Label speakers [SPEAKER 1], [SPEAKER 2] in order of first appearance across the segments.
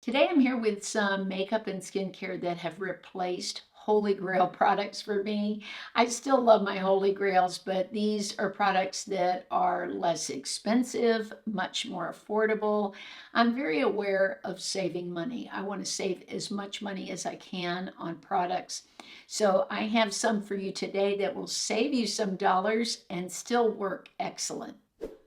[SPEAKER 1] Today I'm here with some makeup and skincare that have replaced Holy Grail products for me. I still love my Holy Grails, but these are products that are less expensive, much more affordable. I'm very aware of saving money. I want to save as much money as I can on products. So I have some for you today that will save you some dollars and still work excellent.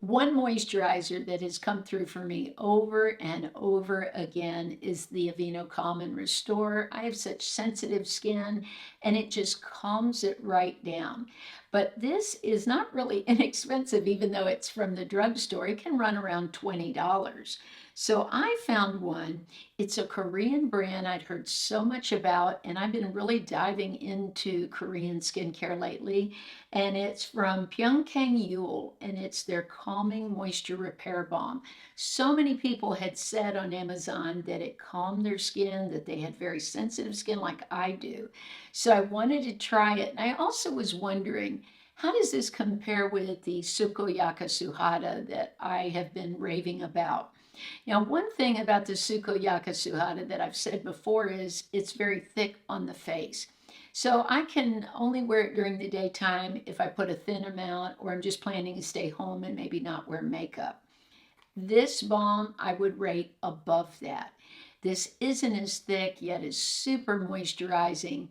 [SPEAKER 1] One moisturizer that has come through for me over and over again is the Aveeno Calm and Restore. I have such sensitive skin and it just calms it right down. But this is not really inexpensive, even though it's from the drugstore. It can run around $20. So I found one. It's a Korean brand I'd heard so much about, and I've been really diving into Korean skincare lately. And it's from Pyunkang, and it's their Calming Moisture Repair Balm. So many people had said on Amazon that it calmed their skin, that they had very sensitive skin like I do. So I wanted to try it. And I also was wondering, how does this compare with the Sukoyaka Suhada that I have been raving about? Now, one thing about the Sukoyaka Suhada that I've said before is it's very thick on the face. So I can only wear it during the daytime if I put a thin amount or I'm just planning to stay home and maybe not wear makeup. This balm I would rate above that. This isn't as thick, yet is super moisturizing,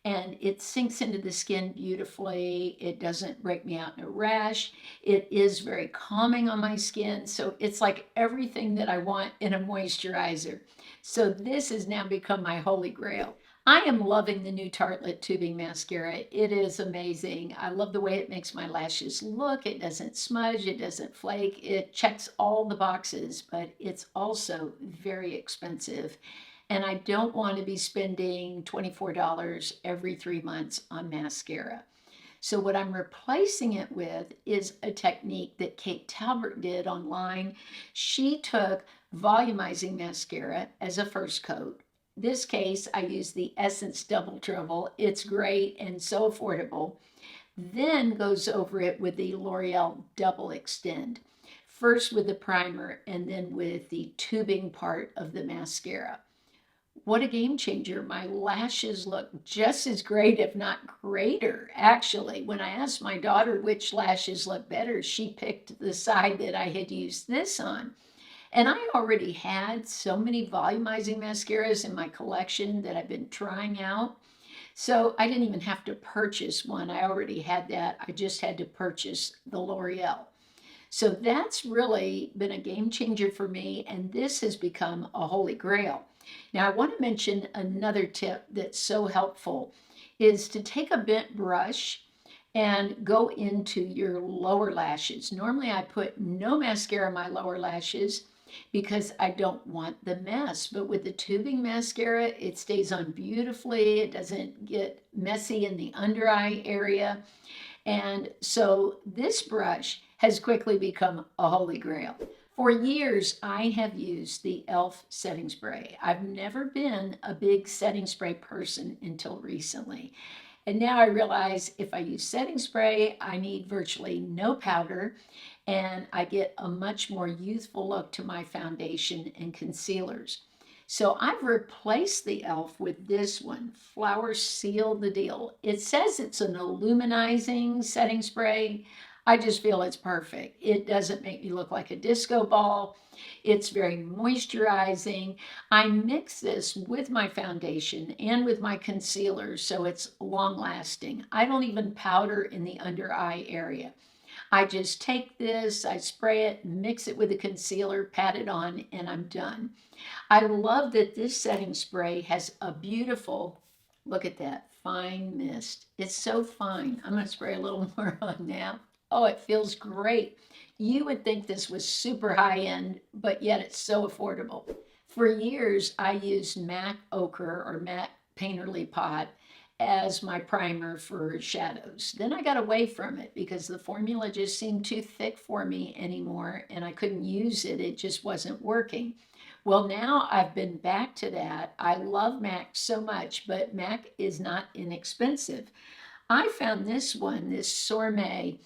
[SPEAKER 1] and it sinks into the skin beautifully. It doesn't break me out in a rash. It is very calming on my skin. So it's like everything that I want in a moisturizer. So this has now become my holy grail. I am loving the new Tartelette tubing mascara. It is amazing. I love the way it makes my lashes look. It doesn't smudge, it doesn't flake. It checks all the boxes, but it's also very expensive. And I don't want to be spending $24 every 3 months on mascara. So what I'm replacing it with is a technique that Kate Talbert did online. She took volumizing mascara as a first coat. This case, I use the Essence Double Trouble. It's great and so affordable. Then goes over it with the L'Oreal Double Extend. First with the primer and then with the tubing part of the mascara. What a game changer. My lashes look just as great, if not greater. Actually, when I asked my daughter which lashes look better, she picked the side that I had used this on. And I already had so many volumizing mascaras in my collection that I've been trying out. So I didn't even have to purchase one. I already had that. I just had to purchase the L'Oreal. So that's really been a game changer for me, and this has become a holy grail. Now, I want to mention another tip that's so helpful is to take a bent brush and go into your lower lashes. Normally, I put no mascara on my lower lashes because I don't want the mess. But with the tubing mascara, it stays on beautifully. It doesn't get messy in the under eye area. And so this brush has quickly become a holy grail. For years, I have used the e.l.f. setting spray. I've never been a big setting spray person until recently. And now I realize if I use setting spray, I need virtually no powder, and I get a much more youthful look to my foundation and concealers. So I've replaced the e.l.f. with this one, Flower Seal the Deal. It says it's an illuminizing setting spray. I just feel it's perfect. It doesn't make me look like a disco ball. It's very moisturizing. I mix this with my foundation and with my concealer so it's long lasting. I don't even powder in the under eye area. I just take this, I spray it, mix it with the concealer, pat it on, and I'm done. I love that this setting spray has a beautiful, look at that, fine mist. It's so fine. I'm going to spray a little more on now. Oh, it feels great. You would think this was super high end, but yet it's so affordable. For years, I used MAC Ochre or MAC Painterly Pot as my primer for shadows. Then I got away from it because the formula just seemed too thick for me anymore and I couldn't use it. It just wasn't working. Well, now I've been back to that. I love MAC so much, but MAC is not inexpensive. I found this one, this Sorbet.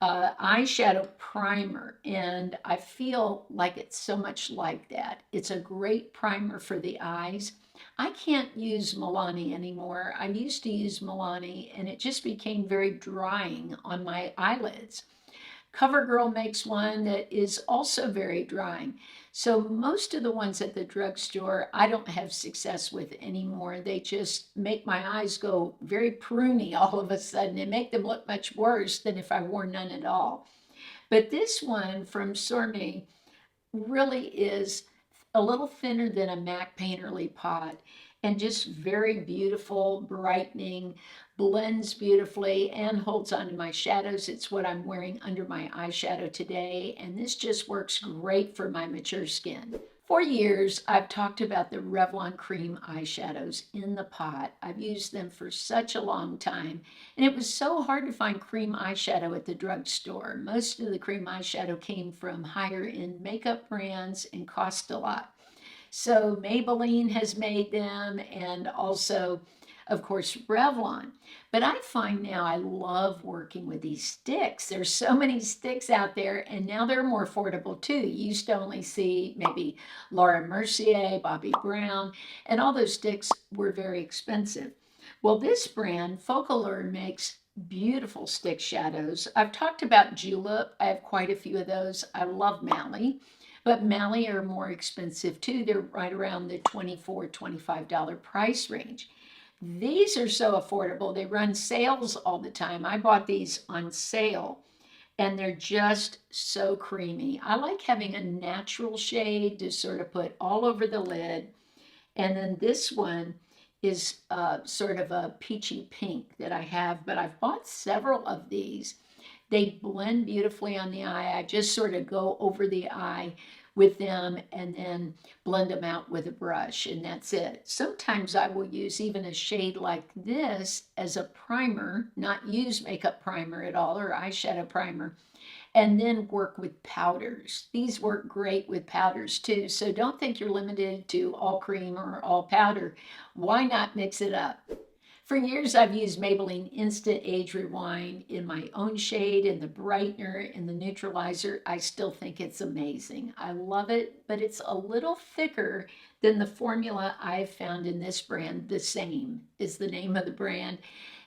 [SPEAKER 1] eyeshadow primer, and I feel like it's so much like that. It's a great primer for the eyes. I can't use Milani anymore. I used to use Milani, and it just became very drying on my eyelids. CoverGirl makes one that is also very drying. So most of the ones at the drugstore, I don't have success with anymore. They just make my eyes go very pruny all of a sudden and make them look much worse than if I wore none at all. But this one from Sorme really is a little thinner than a MAC Painterly pot and just very beautiful, brightening, blends beautifully and holds onto my shadows. It's what I'm wearing under my eyeshadow today, and this just works great for my mature skin. For years, I've talked about the Revlon cream eyeshadows in the pot. I've used them for such a long time, and it was so hard to find cream eyeshadow at the drugstore. Most of the cream eyeshadow came from higher end makeup brands and cost a lot. So Maybelline has made them, and also, of course, Revlon. But I find now I love working with these sticks. There's so many sticks out there, and now they're more affordable too. You used to only see maybe Laura Mercier, Bobbi Brown, and all those sticks were very expensive. Well, this brand, Focalure, makes beautiful stick shadows. I've talked about Julep. I have quite a few of those. I love Mally. But Mally are more expensive too. They're right around the $24, $25 price range. These are so affordable. They run sales all the time. I bought these on sale and they're just so creamy. I like having a natural shade to sort of put all over the lid. And then this one is sort of a peachy pink that I have, but I've bought several of these. They blend beautifully on the eye. I just sort of go over the eye with them and then blend them out with a brush, and that's it. Sometimes I will use even a shade like this as a primer, not use makeup primer at all or eyeshadow primer, and then work with powders. These work great with powders too, so don't think you're limited to all cream or all powder. Why not mix it up? For years, I've used Maybelline Instant Age Rewind in my own shade, in the brightener, in the neutralizer. I still think it's amazing. I love it, but it's a little thicker than the formula I've found in this brand. The Saem is the name of the brand.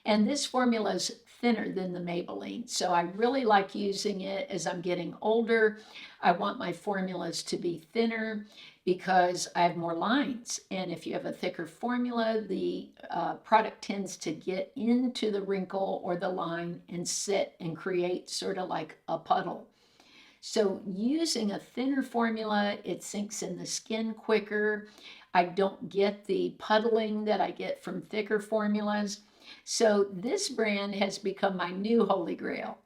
[SPEAKER 1] And this formula is thinner than the Maybelline. So I really like using it as I'm getting older. I want my formulas to be thinner because I have more lines. And if you have a thicker formula, the product tends to get into the wrinkle or the line and sit and create sort of like a puddle. So using a thinner formula, it sinks in the skin quicker. I don't get the puddling that I get from thicker formulas. So this brand has become my new holy grail.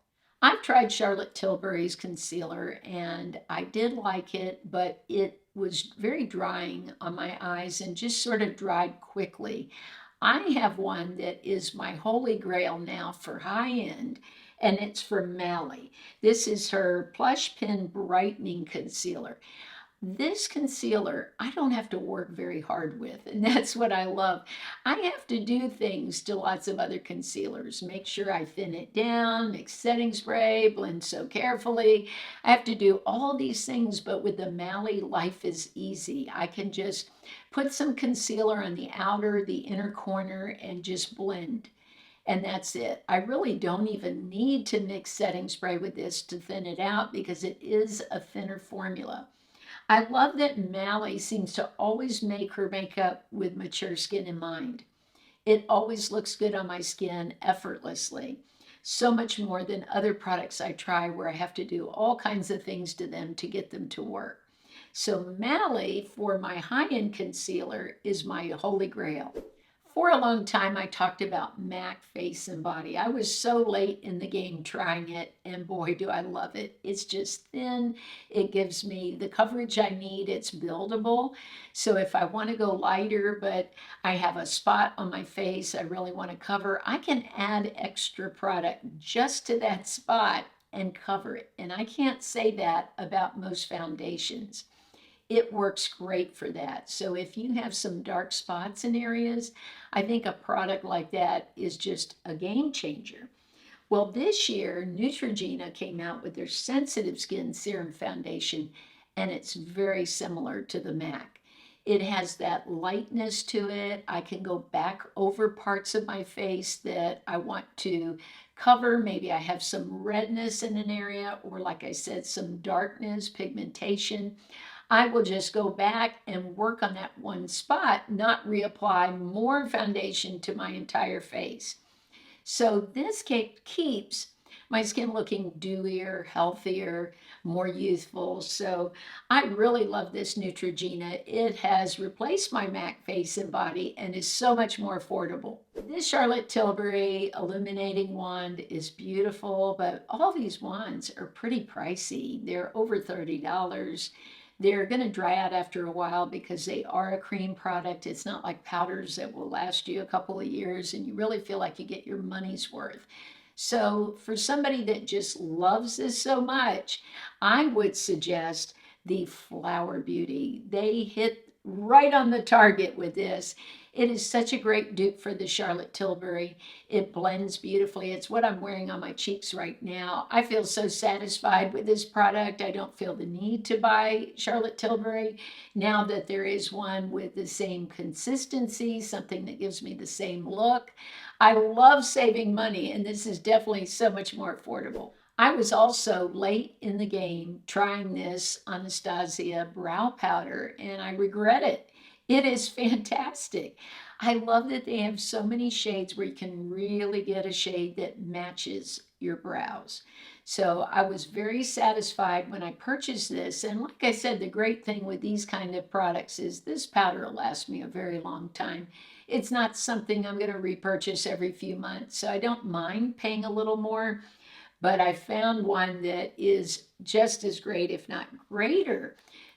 [SPEAKER 1] I've tried Charlotte Tilbury's concealer and I did like it, but it was very drying on my eyes and just sort of dried quickly. I have one that is my holy grail now for high end, and it's from Mally. This is her Plush Pen Brightening Concealer. This concealer, I don't have to work very hard with, and that's what I love. I have to do things to lots of other concealers. Make sure I thin it down, mix setting spray, blend so carefully. I have to do all these things, but with the Mally, life is easy. I can just put some concealer on the outer, the inner corner, and just blend. And that's it. I really don't even need to mix setting spray with this to thin it out because it is a thinner formula. I love that Mally seems to always make her makeup with mature skin in mind. It always looks good on my skin effortlessly. So much more than other products I try where I have to do all kinds of things to them to get them to work. So Mally for my high-end concealer is my holy grail. For a long time, I talked about MAC Face and Body. I was so late in the game trying it, and boy, do I love it. It's just thin. It gives me the coverage I need. It's buildable. So if I want to go lighter, but I have a spot on my face I really want to cover, I can add extra product just to that spot and cover it. And I can't say that about most foundations. It works great for that. So if you have some dark spots in areas, I think a product like that is just a game changer. Well, this year, Neutrogena came out with their sensitive skin serum foundation, and it's very similar to the MAC. It has that lightness to it. I can go back over parts of my face that I want to cover. Maybe I have some redness in an area, or like I said, some darkness, pigmentation. I will just go back and work on that one spot, not reapply more foundation to my entire face. So this keeps my skin looking dewier, healthier, more youthful. So I really love this Neutrogena. It has replaced my MAC face and body and is so much more affordable. This Charlotte Tilbury Illuminating Wand is beautiful, but all these wands are pretty pricey. They're over $30. They're going to dry out after a while because they are a cream product. It's not like powders that will last you a couple of years and you really feel like you get your money's worth. So for somebody that just loves this so much, I would suggest the Flower Beauty. They hit right on the target with this. It is such a great dupe for the Charlotte Tilbury. It blends beautifully. It's what I'm wearing on my cheeks right now. I feel so satisfied with this product. I don't feel the need to buy Charlotte Tilbury now that there is one with the same consistency, something that gives me the same look. I love saving money, and this is definitely so much more affordable. I was also late in the game trying this Anastasia brow powder, and I regret it. It is fantastic. I love that they have so many shades where you can really get a shade that matches your brows. So I was very satisfied when I purchased this. And like I said, the great thing with these kind of products is this powder will last me a very long time. It's not something I'm going to repurchase every few months. So I don't mind paying a little more, but I found one that is just as great, if not greater.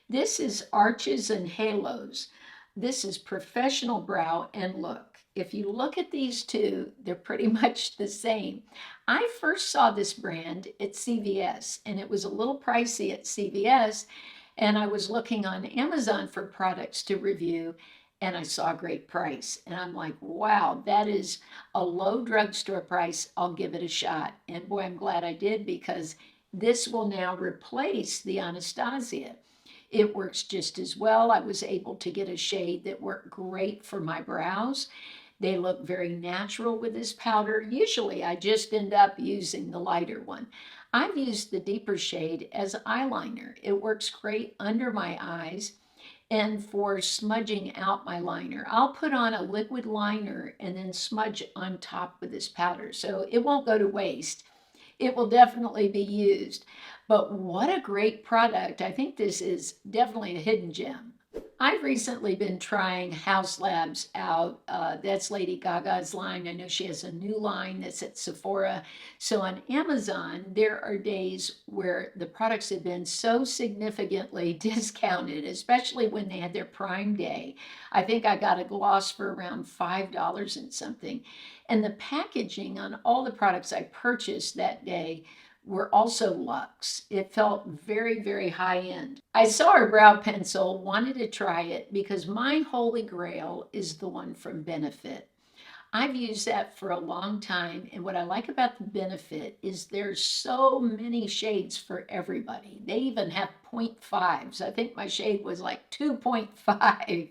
[SPEAKER 1] This is Arches and Halos. This is Professional Brow and Look. If you look at these two, they're pretty much the same. I first saw this brand at CVS, and it was a little pricey at CVS, and I was looking on Amazon for products to review, and I saw a great price. And I'm like, wow, that is a low drugstore price. I'll give it a shot. And boy, I'm glad I did, because this will now replace the Anastasia. It works just as well. I was able to get a shade that worked great for my brows. They look very natural with this powder. Usually I just end up using the lighter one. I've used the deeper shade as eyeliner. It works great under my eyes and for smudging out my liner. I'll put on a liquid liner and then smudge on top with this powder. So it won't go to waste. It will definitely be used. But what a great product. I think this is definitely a hidden gem. I've recently been trying House Labs out. That's Lady Gaga's line. I know she has a new line that's at Sephora. So on Amazon, there are days where the products have been so significantly discounted, especially when they had their Prime Day. I think I got a gloss for around $5 and something. And the packaging on all the products I purchased that day were also luxe. It felt very, very high end. I saw her brow pencil, wanted to try it because my holy grail is the one from Benefit. I've used that for a long time, and what I like about the Benefit is there's so many shades for everybody. They even have 0.5s. I think my shade was like 2.5.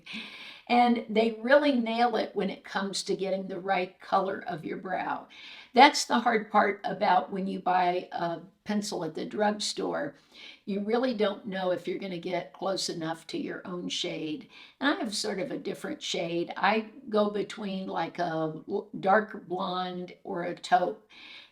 [SPEAKER 1] And they really nail it when it comes to getting the right color of your brow. That's the hard part about when you buy a pencil at the drugstore. You really don't know if you're going to get close enough to your own shade. And I have sort of a different shade. I go between like a dark blonde or a taupe.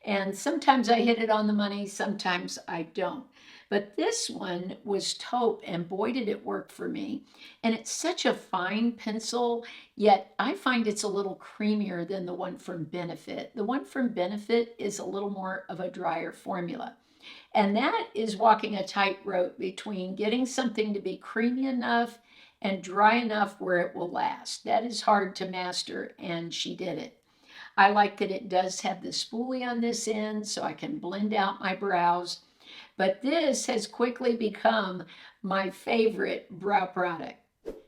[SPEAKER 1] And sometimes I hit it on the money, sometimes I don't. But this one was taupe, and boy, did it work for me. And it's such a fine pencil, yet I find it's a little creamier than the one from Benefit. The one from Benefit is a little more of a drier formula. And that is walking a tightrope between getting something to be creamy enough and dry enough where it will last. That is hard to master, and she did it. I like that it does have the spoolie on this end so I can blend out my brows. But this has quickly become my favorite brow product.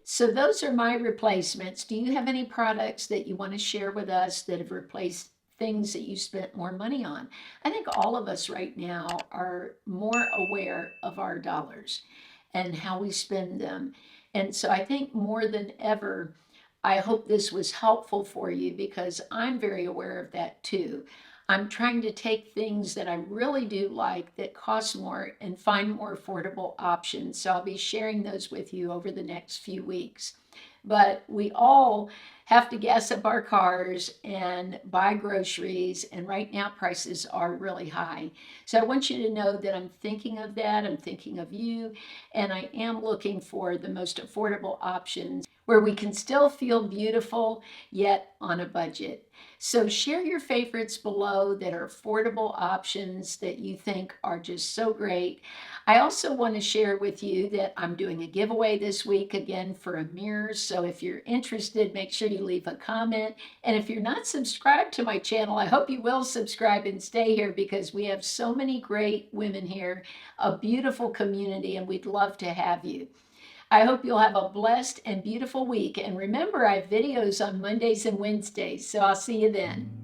[SPEAKER 1] So those are my replacements. Do you have any products that you want to share with us that have replaced things that you spent more money on. I think all of us right now are more aware of our dollars and how we spend them. And so I think more than ever, I hope this was helpful for you because I'm very aware of that too. I'm trying to take things that I really do like that cost more and find more affordable options. So I'll be sharing those with you over the next few weeks. But we all have to gas up our cars and buy groceries, and right now prices are really high. So I want you to know that I'm thinking of that, I'm thinking of you, and I am looking for the most affordable options where we can still feel beautiful yet on a budget. So share your favorites below that are affordable options that you think are just so great. I also want to share with you that I'm doing a giveaway this week again for a mirror. So if you're interested, make sure you leave a comment. And if you're not subscribed to my channel, I hope you will subscribe and stay here because we have so many great women here, a beautiful community, and we'd love to have you. I hope you'll have a blessed and beautiful week. And remember, I have videos on Mondays and Wednesdays, so I'll see you then.